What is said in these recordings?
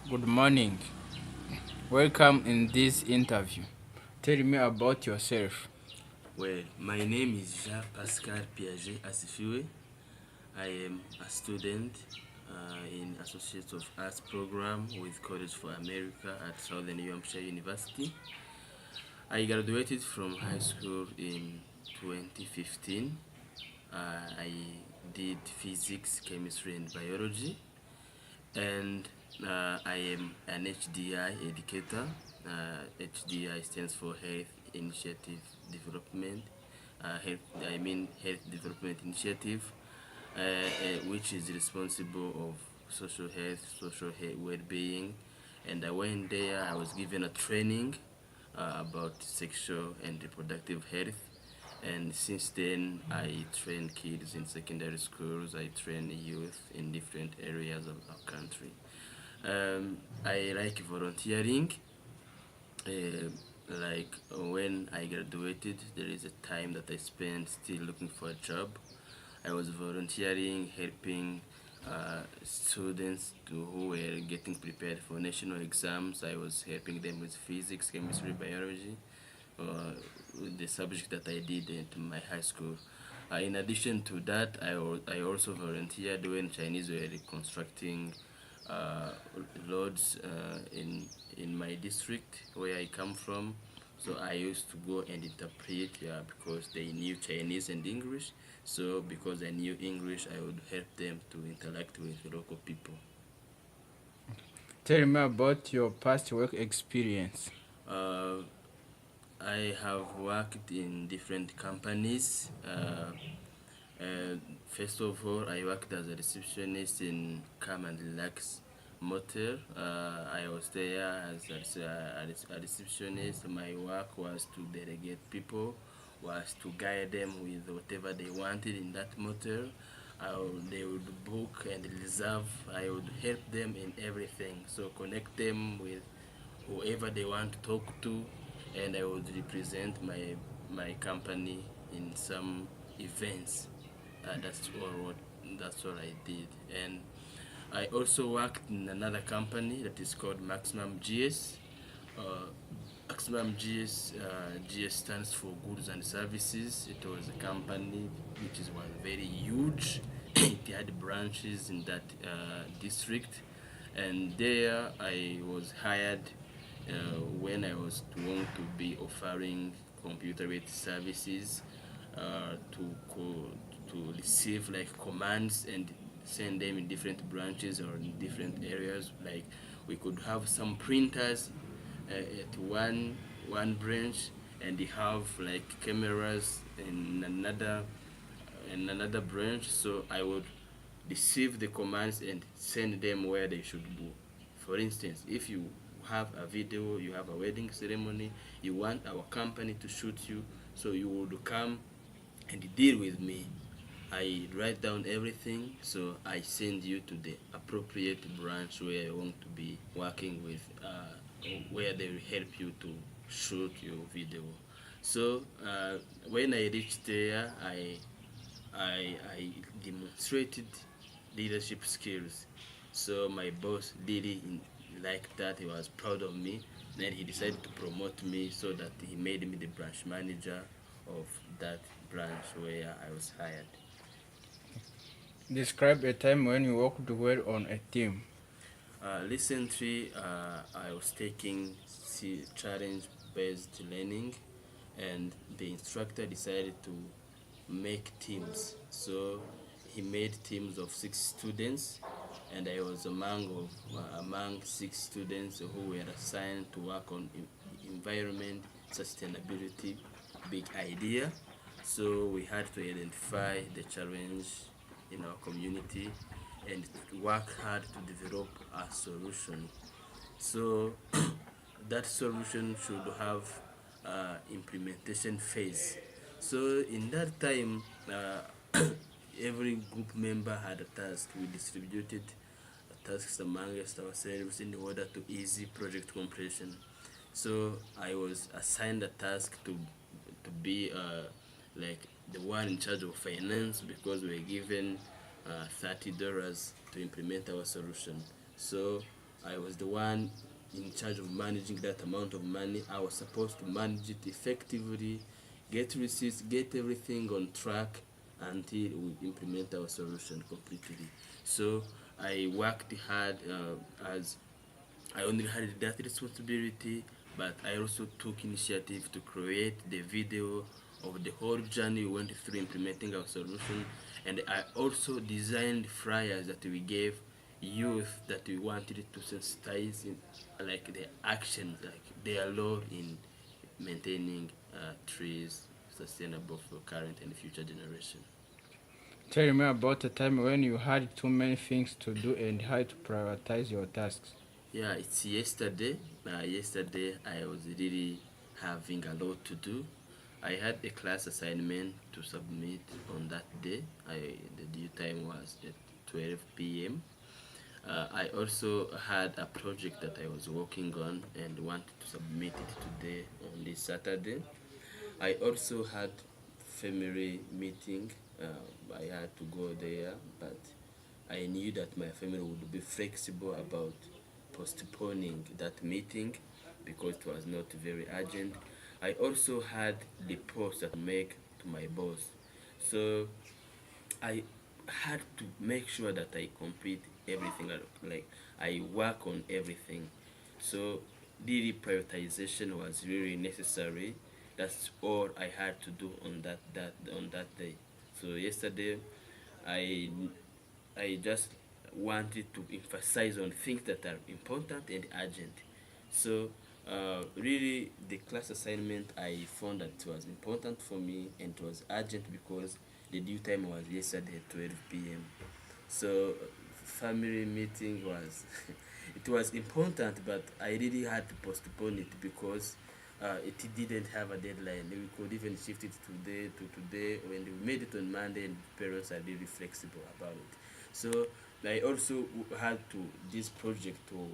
Good morning. Welcome in this interview. Tell me about yourself. Well, my name is Jean-Pascal Piaget Asifiwe. I am a student in Associate of Arts program with College for America at Southern New Hampshire University. I graduated from high school in 2015. I did physics, chemistry, and biology, and I am an HDI educator. HDI stands for Health Initiative Development. Health Development Initiative, which is responsible of social health, well-being. And I went there. I was given a training about sexual and reproductive health. And since then, I train kids in secondary schools. I train youth in different areas of our country. I like volunteering. Uh, like when I graduated, there is a time that I spent still looking for a job. I was volunteering, helping students who were getting prepared for national exams. I was helping them with physics, chemistry, biology, with the subject that I did at my high school. In addition to that, I also volunteered when Chinese were constructing uh, roads in my district where I come from. So I used to go and interpret because they knew Chinese and English. So because I knew English, I would help them to interact with local people. Tell me about your past work experience. Uh, I have worked in different companies. First of all, I worked as a receptionist in Calm and Relax Motel. I was there as a receptionist. My work was to delegate people, was to guide them with whatever they wanted in that motel. They would book and reserve. I would help them in everything. So connect them with whoever they want to talk to, and I would represent my company in some events. That's all what that's all I did. And I also worked in another company that is called Maximum GS. Uh, Maximum GS, GS stands for Goods and Services. It was a company which was very huge. It had branches in that district, and there I was hired when I was going to be offering computer-based services to receive like commands and send them in different branches or in different areas. Like we could have some printers at one branch, and they have like cameras in another branch. So I would receive the commands and send them where they should go. For instance, if you have a video, you have a wedding ceremony, you want our company to shoot you, so you would come and deal with me. I write down everything, so I send you to the appropriate branch where I want to be working with, where they will help you to shoot your video. So when I reached there, I demonstrated leadership skills. So my boss really liked that. He was proud of me. Then he decided to promote me so that he made me the branch manager of that branch where I was hired. Describe a time when you worked well on a team. Recently, I was taking challenge-based learning, and the instructor decided to make teams. So he made teams of 6 students, and I was among 6 students who were assigned to work on environment sustainability big idea. So we had to identify the challenge in our community and work hard to develop a solution. So that solution should have implementation phase. So in that time, every group member had a task. We distributed tasks amongst ourselves in order to easy project completion. So I was assigned a task to be like the one in charge of finance because we were given $30 to implement our solution. So I was the one in charge of managing that amount of money. I was supposed to manage it effectively, get receipts, get everything on track until we implement our solution completely. So I worked hard as I only had that responsibility, but I also took initiative to create the video of the whole journey we went through implementing our solution, and I also designed flyers that we gave youth that we wanted to sensitize in like the actions, like their role in maintaining trees sustainable for current and future generation. Tell me about a time when you had too many things to do and had to prioritize your tasks. Yeah, it's yesterday. Yesterday I was really having a lot to do. I had a class assignment to submit on that day. The due time was at 12 p.m. I also had a project that I was working on and wanted to submit it today on this Saturday. I also had family meeting. I had to go there, but I knew that my family would be flexible about postponing that meeting because it was not very urgent. I also had the post that I make to my boss. So I had to make sure that I complete everything. Like I work on everything. So the prioritization was really necessary. That's all I had to do on that day. So yesterday, I I just wanted to emphasize on things that are important and urgent. So, really, the class assignment I found that it was important for me and it was urgent because the due time was yesterday at 12 p.m. So, family meeting was it was important, but I really had to postpone it because it didn't have a deadline. We could even shift it today to today. When we made it on Monday, and parents are really flexible about it. So I also had to this project to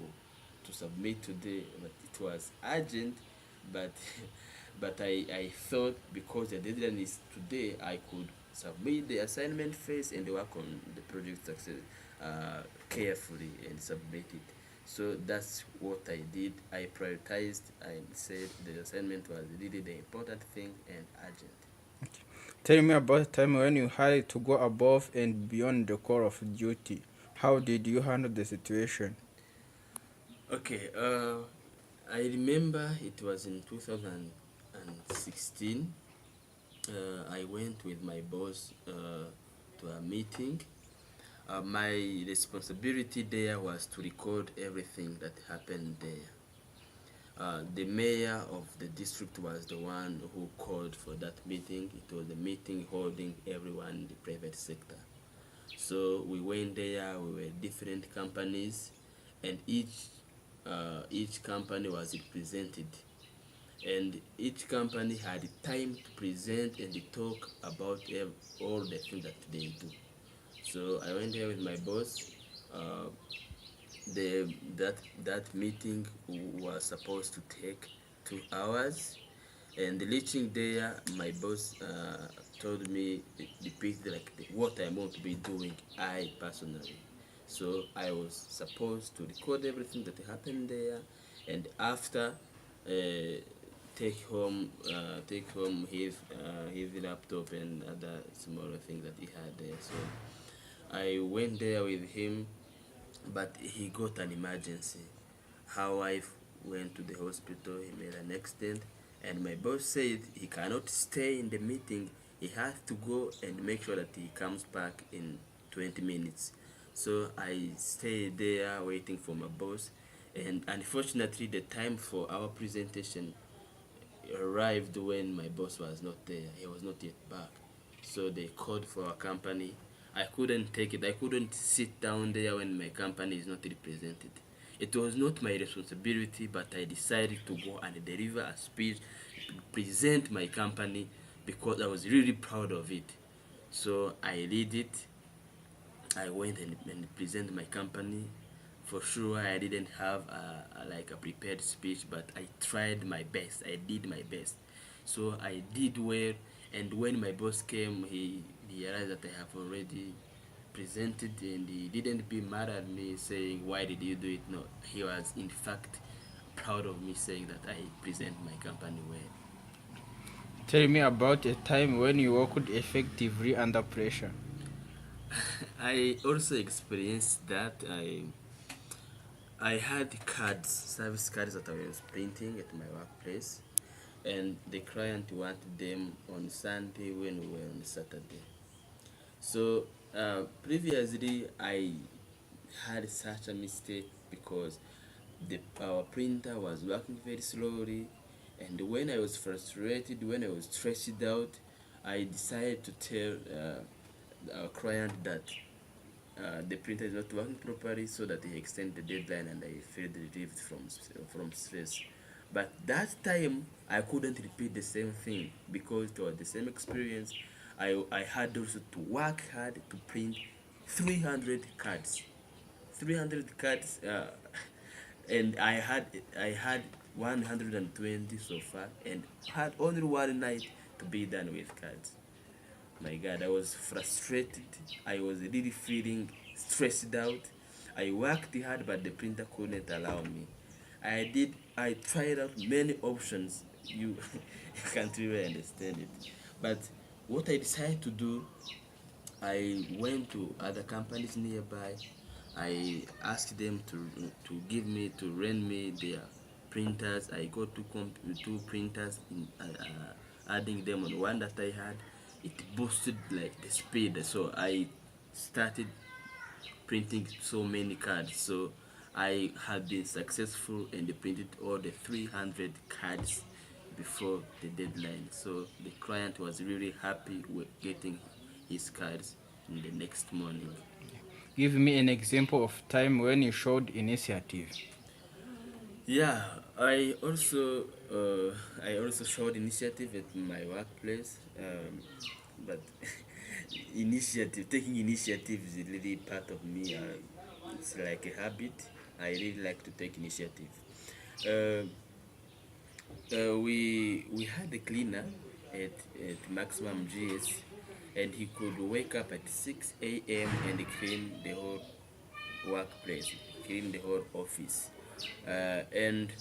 submit today, but it was urgent. But but I thought because the deadline is today, I could submit the assignment first and work on the project success carefully and submit it. So that's what I did. I prioritized and said the assignment was really the important thing and urgent. Tell me about a time when you had to go above and beyond the call of duty. How did you handle the situation? Okay, I remember it was in 2016. I went with my boss to a meeting. My responsibility there was to record everything that happened there. The mayor of the district was the one who called for that meeting. It was a meeting holding everyone in the private sector. So we went there. We were different companies, and each company was represented, and each company had time to present and talk about all the things that they do. So I went there with my boss. Uh, that meeting was supposed to take 2 hours, and reaching there, my boss told me repeatedly like what I'm going to be doing. I personally, so I was supposed to record everything that happened there, and after take home his laptop and other smaller things that he had there. So I went there with him, but he got an emergency. Her wife went to the hospital, he made an accident, and my boss said he cannot stay in the meeting. He has to go and make sure that he comes back in 20 minutes. So I stayed there waiting for my boss, and unfortunately, the time for our presentation arrived when my boss was not there. He was not yet back. So they called for a company. I couldn't take it. I couldn't sit down there when my company is not represented. It was not my responsibility, but I decided to go and deliver a speech, present my company because I was really proud of it. So I did it. I went and presented my company. For sure, I didn't have like a prepared speech, but I tried my best. I did my best. So I did well, and when my boss came, he realized that I have already presented, and he didn't be mad at me saying why did you do it. No, he was in fact proud of me saying that I present my company well. Tell me about a time when you worked effectively under pressure. I also experienced that. I had cards, service cards that I was printing at my workplace, and the client wanted them on Sunday when we were on Saturday. So previously, I had such a mistake because our printer was working very slowly, and when I was frustrated, when I was stressed out, I decided to tell our client that the printer is not working properly, so that he extend the deadline and I felt relieved from stress. But that time I couldn't repeat the same thing because it was the same experience. I had also to work hard to print 300 cards, 300 cards, and I had 120 so far, and had only one night to be done with cards. My God, I was frustrated. I was really feeling stressed out. I worked hard, but the printer couldn't allow me. I tried out many options. You, you can't really understand it. But what I decided to do, I went to other companies nearby. I asked them to rent me their printers. I got two printers, adding them on one that I had. It boosted like the speed, so I started printing so many cards. So I had been successful and printed all the 300 cards before the deadline. So the client was really happy with getting his cards in the next morning. Give me an example of time when you showed initiative. Yeah, I also showed initiative at my workplace, but taking initiative is really part of me. It's like a habit. I really like to take initiative. Uh, we had a cleaner at maximum GS, and he could wake up at 6 a.m. and clean the whole workplace, clean the whole office, and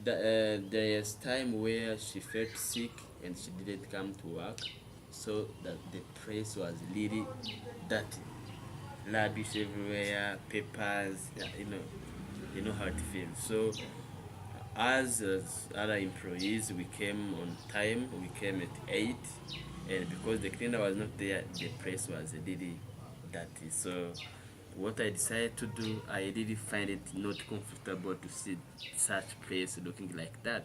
there's time where she felt sick and she didn't come to work, so that the place was really dirty, rubbish everywhere, papers, you know how it feels. So as other employees, we came on time. We came at 8, and because the cleaner was not there, the place was really dirty. So what I decided to do, I really find it not comfortable to see such place looking like that.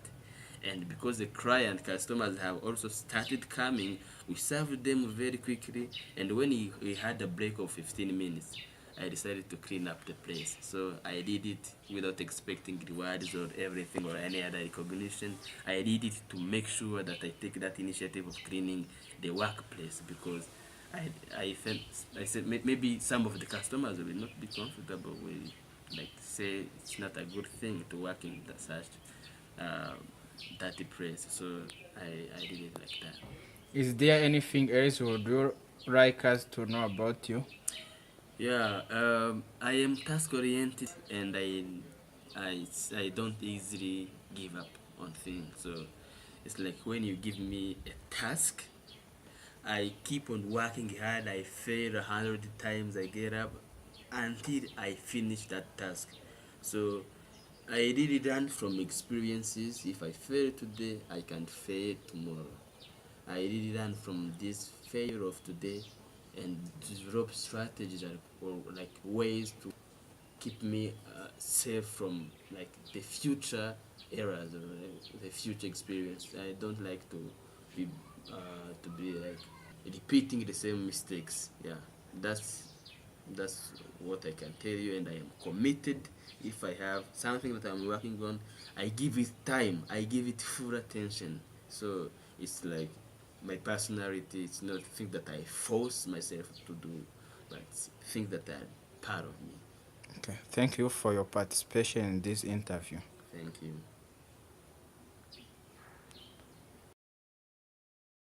And because the client customers have also started coming, we served them very quickly. And when he had a break of 15 minutes, I decided to clean up the place. So I did it without expecting rewards or everything or any other recognition. I did it to make sure that I take that initiative of cleaning the workplace, because I felt, I said maybe some of the customers will not be comfortable with, like, say it's not a good thing to work in such uh, dirty place. So I did it like that. Is there anything else would you like us to know about you? Yeah, I am task oriented, and I don't easily give up on things. So it's like when you give me a task, I keep on working hard. I fail 100 times. I get up until I finish that task. So I really learn from experiences. If I fail today, I can fail tomorrow. I really learn from this failure of today and develop strategies or like ways to keep me safe from like the future eras or the future experience. I don't like be to be like repeating the same mistakes. Yeah, that's that's what I can tell you, and I am committed. If I have something that I'm working on, I give it time. I give it full attention. So it's like my personality. It's not things that I force myself to do, but things that are part of me. Okay. Thank you for your participation in this interview. Thank you.